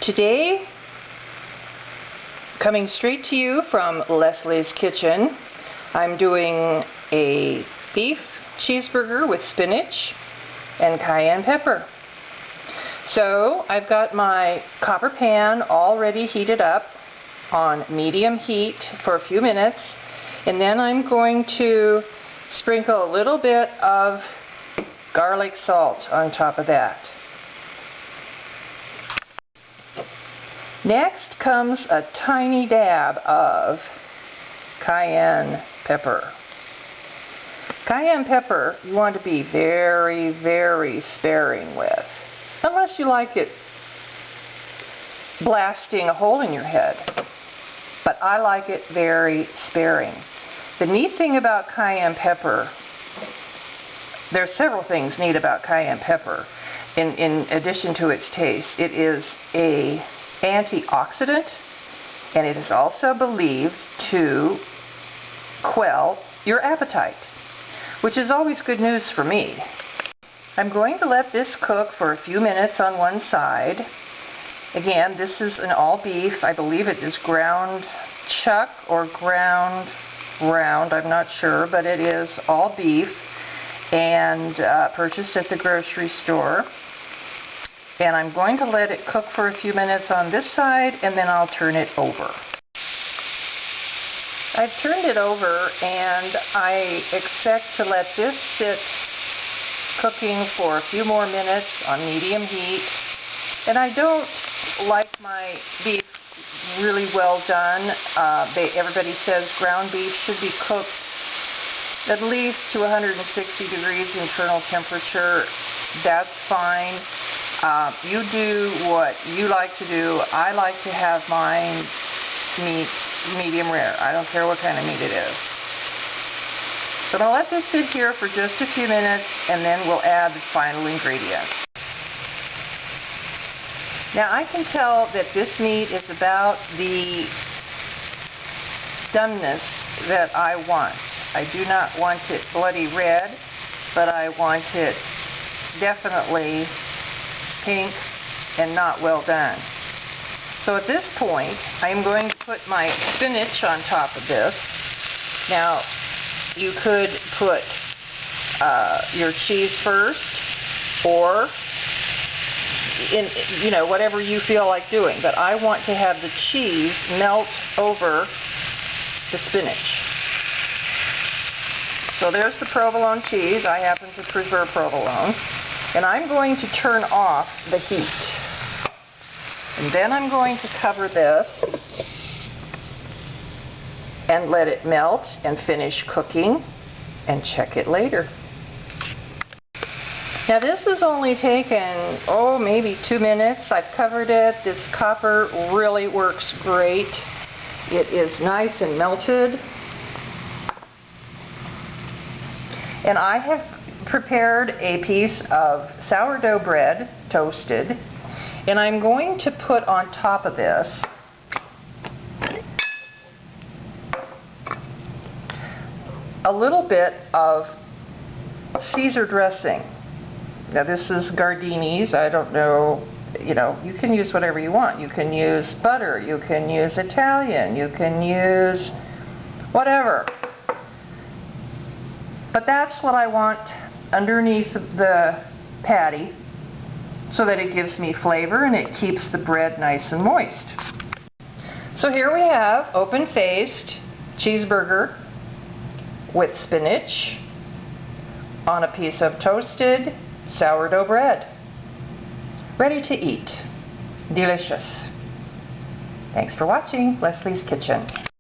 Today, coming straight to you from Leslie's Kitchen, I'm doing a beef cheeseburger with spinach and cayenne pepper. So I've got my copper pan already heated up on medium heat for a few minutes, and then I'm going to sprinkle a little bit of garlic salt on top of that. Next comes a tiny dab of cayenne pepper. Cayenne pepper you want to be very, very sparing with, unless you like it blasting a hole in your head. But I like it very sparing. The neat thing about cayenne pepper, there are several things neat about cayenne pepper. In addition to its taste, it is an antioxidant, and it is also believed to quell your appetite, which is always good news for me. I'm going to let this cook for a few minutes on one side. Again, this is an all beef. I believe it is ground chuck or ground round, I'm not sure, but it is all beef and purchased at the grocery store. And I'm going to let it cook for a few minutes on this side, and then I'll turn it over. I've turned it over, and I expect to let this sit cooking for a few more minutes on medium heat. And I don't like my beef really well done. Everybody says ground beef should be cooked at least to 160 degrees internal temperature. That's fine. You do what you like to do. I like to have mine meat medium rare. I don't care what kind of meat it is. So I'm going to let this sit here for just a few minutes, and then we'll add the final ingredients. Now I can tell that this meat is about the doneness that I want. I do not want it bloody red, but I want it definitely pink and not well done. So at this point, I'm going to put my spinach on top of this. Now, you could put your cheese first, or whatever you feel like doing. But I want to have the cheese melt over the spinach. So there's the provolone cheese. I happen to prefer provolone. And I'm going to turn off the heat. And then I'm going to cover this and let it melt and finish cooking and check it later. Now this has only taken, maybe 2 minutes. I've covered it. This copper really works great. It is nice and melted. And I have prepared a piece of sourdough bread, toasted, and I'm going to put on top of this a little bit of Caesar dressing. Now this is Gardini's. I don't know, you can use whatever you want. You can use butter, you can use Italian, you can use whatever. But that's what I want underneath the patty, so that it gives me flavor and it keeps the bread nice and moist. So here we have open-faced cheeseburger with spinach on a piece of toasted sourdough bread. Ready to eat. Delicious. Thanks for watching Leslie's Kitchen.